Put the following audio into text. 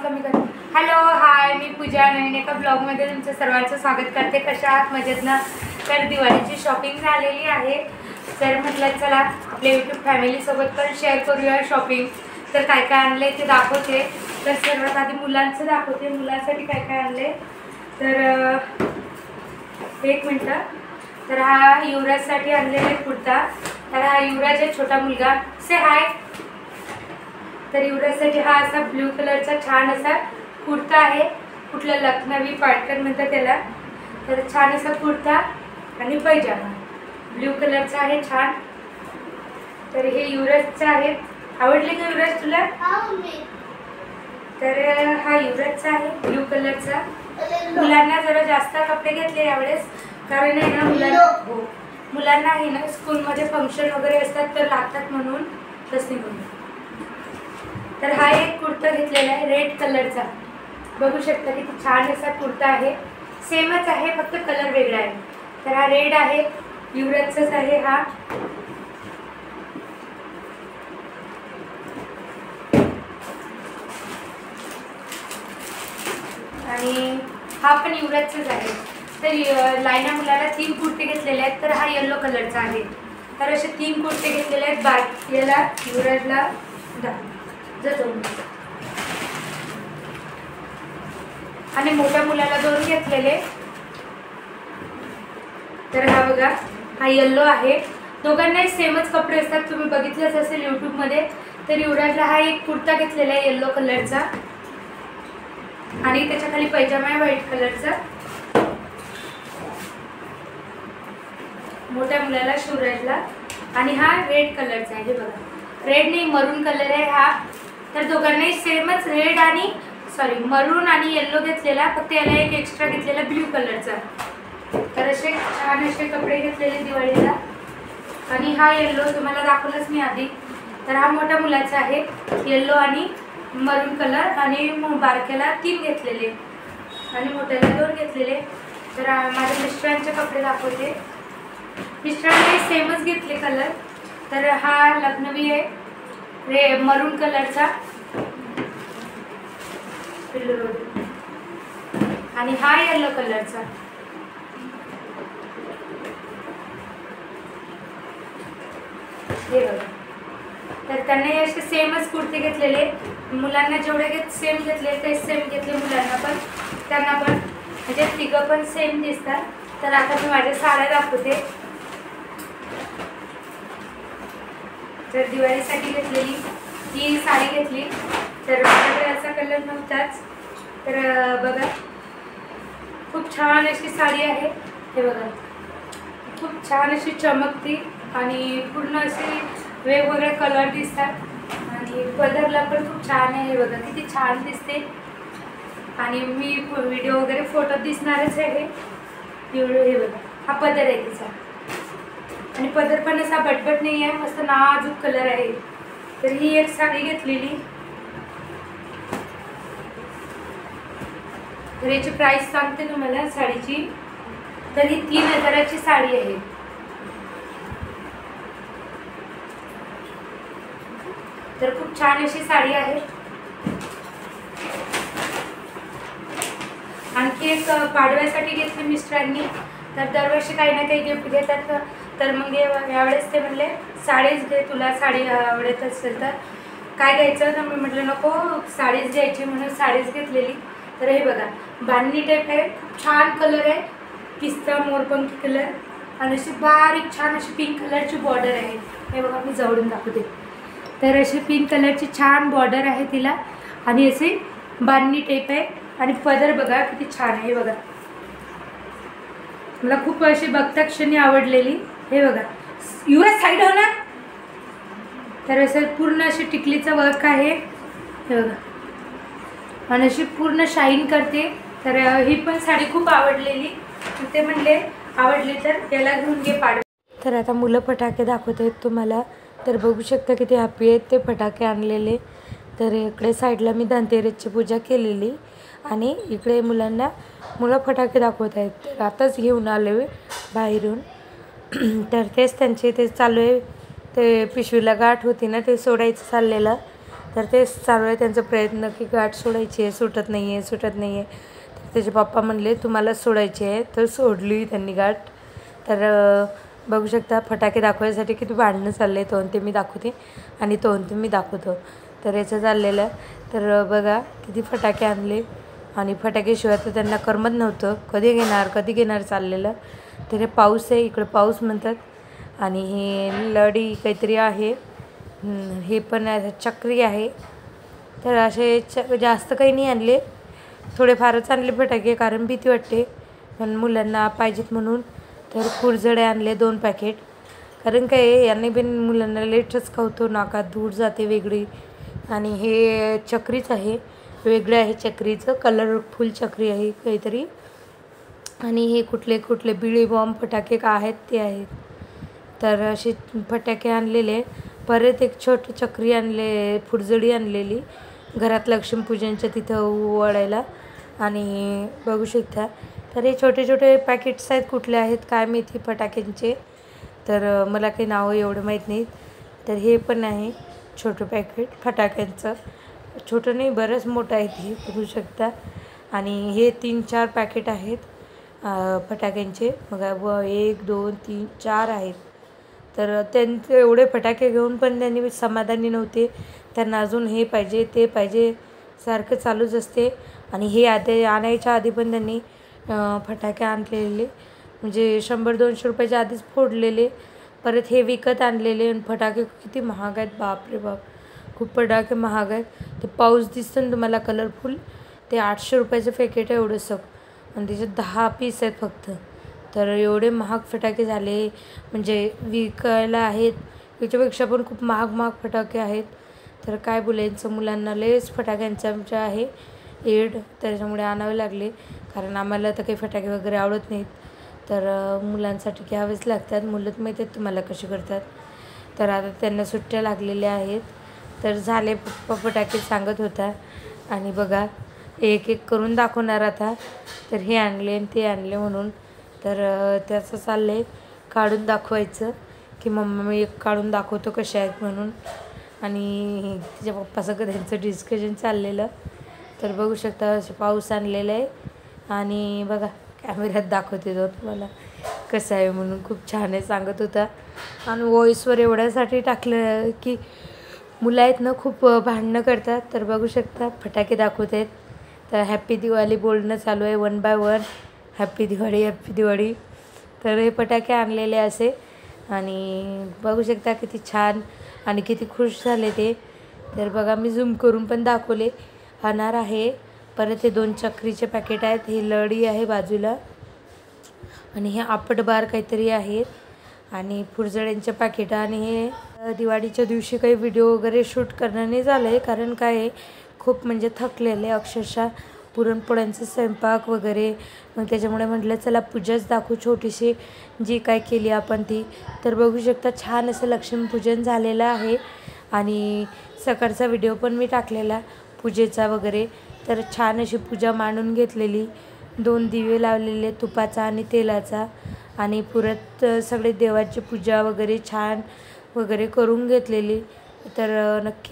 कमी कर. Hello hi, मी पूजा. नवीन एका ब्लॉगमध्ये तुमचं सर्वांचं स्वागत करते. कशा आहात? मजेत ना? तर दिवाळीची शॉपिंग झालेली आहे. तर म्हटलं चला आपल्या यूट्यूब फॅमिलीसोबत पण शेअर करूया शॉपिंग. तर काय काय आणले ते दाखवते. तर सर्वात आधी मुलांचं दाखवते, मुलांसाठी काय काय आणले. तर एक मिनटं. तर हा युवराजसाठी आणलेला कुर्ता. तर हा युवराज आहे, छोटा मुलगा. से हाय. तर युवराजसाठी हा असा ब्ल्यू कलरचा छान असा कुर्ता आहे. कुठला लखनवी पाटकर म्हणतात त्याला. तर छान असा कुर्ता आणि पैजामा ब्ल्यू कलरचा आहे, छान. तर हे युवराजचं आहे. आवडले का युवराज तुला? तर हा युवराजचा आहे ब्ल्यू कलरचा. मुलांना जरा जास्त कपडे घेतले यावेळेस, कारण आहे ना मुलांना आहे ना स्कूलमध्ये फंक्शन वगैरे असतात तर लागतात म्हणून तसे म्हणून. तर हा एक कुर्ता घेतलेला आहे रेड कलरचा. बघू शकता किती छान असा कुर्ता आहे. सेमच आहे, फक्त कलर वेगळा आहे. तर हा रेड आहे, युवराजचाच आहे हा. आणि हा पण युवराजचाच आहे. तर लायना मुलाला 3 कुर्ते घेतलेले आहेत. तर हा येलो कलरचा आहे. तर असे 3 कुर्ते घेतलेले आहेत. बाकीला युवराजला आणि मोठ्या मुलाला 2 घेतलेले. तर हा बघा, हा येल्लो आहे. दोघांनाही सेमच कपडे असतात, तुम्ही बघितलंच असेल यूट्यूबमध्ये. तर युवराजला हा एक कुर्ता घेतलेला आहे येल्लो कलरचा आणि त्याच्या खाली पैजामा आहे व्हाईट कलरचा. मोठ्या मुलाला शिवराजला आणि हा रेड कलरचा आहे. हे बघा, रेड नाही मरून कलर आहे हा. तर दोघांनाही सेमच रेड आणि मरून आणि येल्लो घेतलेला, फक्त याला एक एक्स्ट्रा घेतलेला ब्ल्यू कलरचा. तर असे छान असे कपडे घेतलेले दिवाळीला. आणि हा येल्लो तुम्हाला दाखवलंच मी आधी. तर हा मोठ्या मुलाचा आहे, येल्लो आणि मरून कलर. आणि बारक्याला 3 घेतलेले आणि मोठ्याला 2 घेतलेले. तर माझ्या मिस्टरांचे कपडे दाखवते. मिस्टरांनी सेमच घेतले कलर. तर हा लखनवी आहे मरून कलरचा आणि हा येलो कलरचा. हे बघा, तर त्यांनी असे सेमच कुर्ते घेतलेले. मुलांना जेवढे सेम घेतले ते सेम घेतले मुलांना पण, त्यांना पण, म्हणजे तिघं पण सेम दिसतात. तर आता मी माझ्या साड्या दाखवते. तर दिवाळीसाठी घेतलेली ही साडी घेतली. तर माझ्याकडे असा कलर नव्हताच. तर बघा, खूप छान अशी साडी आहे. हे बघा, खूप छान अशी चमकती आणि पूर्ण असे वेगवेगळे कलर दिसतात आणि पदरला पण खूप छान आहे. हे बघा किती छान दिसते. आणि मी व्हिडिओ वगैरे फोटो दिसणारच आहे. हे बघा, हा पदर आहे तिचा आणि पदर पण असा बटबट नाही आहे, मस्त नाजूक कलर आहे. तर ही एक साडी घेतलेली. तर याची प्राइस सांगते तुम्हाला साडीची. तर ही 3000ची साडी आहे. तर खूप छान अशी साडी आहे. आणखी एक पाडव्यासाठी घेतली मिस्टरांनी. तर दरवर्षी काही ना काही गिफ्ट घेतात. तर मग यावेळेस ते म्हणले साडीच घे, तुला साडी आवडत असेल तर काय घ्यायचं. तर मी म्हटलं नको, साडीच घ्यायची म्हणून साडीच घेतलेली. तर हे बघा, बांधणी टाईप आहे, खूप छान कलर आहे, पिस्ता मोरपंखी कलर. आणि अशी बारीक छान अशी पिंक कलरची बॉर्डर आहे. हे बघा, मी जवळून दाखवते. तर अशी पिंक कलरची छान बॉर्डर आहे तिला आणि अशी बांधणी टाईप आहे. आणि पदर बघा किती छान आहे. हे बघा, मला खूप अशी बघता क्षणी आवडलेली. हे बघा, युवराज साईड हो ना. तर असं पूर्ण अशी टिकलीचं वर्क आहे. हे बघा, आणि अशी पूर्ण शाईन करते. तर ही पण साडी खूप आवडलेली. ते म्हणले आवडली तर याला घेऊन घे पाड. तर आता मुलं फटाके दाखवत आहेत तुम्हाला. तर बघू शकता किती हॅपी आहेत ते फटाके आणलेले. तर इकडे साईडला मी धनतेरसची पूजा केलेली आणि इकडे मुलं फटाके दाखवत आहेत. तर आताच घेऊन आले बाहेरून. तर तेच त्यांचे ते चालू आहे. ते पिशवीला गाठ होती ना, ते सोडायचं चाललेलं. तर तेच चालू आहे त्यांचा प्रयत्न की गाठ सोडायची आहे, सुटत नाही आहे. तर त्याचे पप्पा म्हणले तुम्हाला सोडायची आहे, तर सोडली त्यांनी गाठ. तर बघू शकता फटाके दाखवायसाठी किती भांडणं चालले, तो ते मी दाखवते आणि तो ते मी दाखवतो. तर याचं चाललेलं तर बघा किती फटाके आणले आणि फटाकेशिवाय तर त्यांना करमत नव्हतं, कधी घेणार चाललेलं. तर हे पाऊस आहे, इकडे पाऊस म्हणतात आणि हे लडी काहीतरी आहे, हे पण चक्री आहे. तर असे जास्त काही नाही आणले, थोडेफारच आणले फटाके कारण भीती वाटते पण मुलांना पाहिजेत म्हणून. तर फुरझडे आणले 2 पॅकेट, कारण काय यांनी पण मुलांना लेटच खावतो, नाकात धूळ जाते वेगळी. आणि हे चक्रीच आहे, वेगळं आहे चक्रीचं, कलरफुल चक्री आहे काहीतरी. आणि हे कुठले बिळी बॉम्ब फटाके का आहेत ते आहेत. तर असे फटाके आणलेले. परत एक छोटी चक्री आणले, फुरझडी आणलेली घरात लक्ष्मीपूजनच्या तिथं ओवाळायला. आणि बघू शकता तर हे छोटे पॅकेट्स आहेत, कुठले आहेत काय माहिती फटाक्यांचे, तर मला काही नावं एवढं माहीत नाहीत. तर हे पण आहे छोटं पॅकेट फटाक्यांचं, छोटं नाही बरंच मोठं आहे ते बघू शकता. आणि हे 3-4 पॅकेट आहेत फटाक्यांचे, बघा 1 2 3 4 आहेत. तर त्यांचे एवढे फटाके घेऊन पण त्यांनी समाधानी नव्हते, त्यांना अजून हे पाहिजे ते पाहिजे सारखं चालूच असते. आणि हे आणायच्या आधी पण त्यांनी फटाके आणलेले, म्हणजे 100-200 रुपयाच्या आधीच फोडलेले. परत हे विकत आणलेले आणि फटाके किती महाग आहेत, बापरे बाप, खूप फटाके महाग आहेत. ते पाऊस दिसतं ना तुम्हाला कलरफुल, ते 800 रुपयाचं पॅकेट आहे एवढंसं आणि त्याच्यात 10 पीस आहेत फक्त. तर एवढे महाग फटाके झाले, म्हणजे विकायला आहेत याच्यापेक्षा पण खूप महाग फटाके आहेत. तर काय बोलायचं, मुलांना लयच फटाक्यांचं आमच्या आहे एड, त्याच्यामुळे आणावे लागले, कारण आम्हाला तर काही फटाके वगैरे आवडत नाहीत. तर मुलांसाठी घ्यावेच लागतात, मुलं माहीत आहेत तुम्हाला कशी करतात. तर आता त्यांना सुट्ट्या लागलेल्या आहेत, तर झाले पप्पा फटाके सांगत होता. आणि बघा एक करून दाखवणार आता. तर हे आणले आणि ते आणले म्हणून, तर त्याचं चाललं आहे काढून दाखवायचं की मम्मा मी एक काढून दाखवतो कसे आहेत म्हणून. आणि तिच्या पप्पासगळं त्यांचं डिस्कशन चाललेलं. तर बघू शकता असे पाऊस आणलेलं आहे आणि बघा कॅमेऱ्यात दाखवते तो तुम्हाला कसं आहे म्हणून, खूप छान आहे सांगत होता. आणि व्हॉईसवर एवढ्यासाठी टाकलं की मुलं आहेत ना खूप भांडणं करतात. तर बघू शकता फटाके दाखवत आहेत. तर हॅप्पी दिवाळी बोलणं चालू आहे 1 बाय 1, हॅप्पी दिवाळी. तर हे फटाके आणलेले असे आणि बघू शकता किती छान आणि किती खुश झाले ते. तर बघा मी झूम करून पण दाखवले, अनार आहे, परत हे 2 चक्रीचे पॅकेट आहेत, ही लडी आहे बाजूला आणि हे आपटबार काहीतरी आहेत आणि फुरझड्यांचे पॅकेट. आणि हे दिवाळीच्या दिवशी काही व्हिडिओ वगैरे शूट करणं नाही झालं आहे, कारण काय आहे खूप म्हणजे थकलेले अक्षरशः, पुरणपोळ्यांचं स्वयंपाक वगैरे. मग त्याच्यामुळे म्हटलं चला पूजाच दाखवू छोटीशी जी काय केली आपण ती. तर बघू शकता छान असं लक्ष्मीपूजन झालेलं आहे आणि सकाळचा व्हिडिओ पण मी टाकलेला पूजेचा वगैरे. तर छान अशी पूजा मांडून घेतलेली, 2 दिवे लावलेले तुपाचा आणि तेलाचा आणि पुरत सगळे देवाची पूजा वगैरे छान वगैरे करून घेतलेली. तर नक्की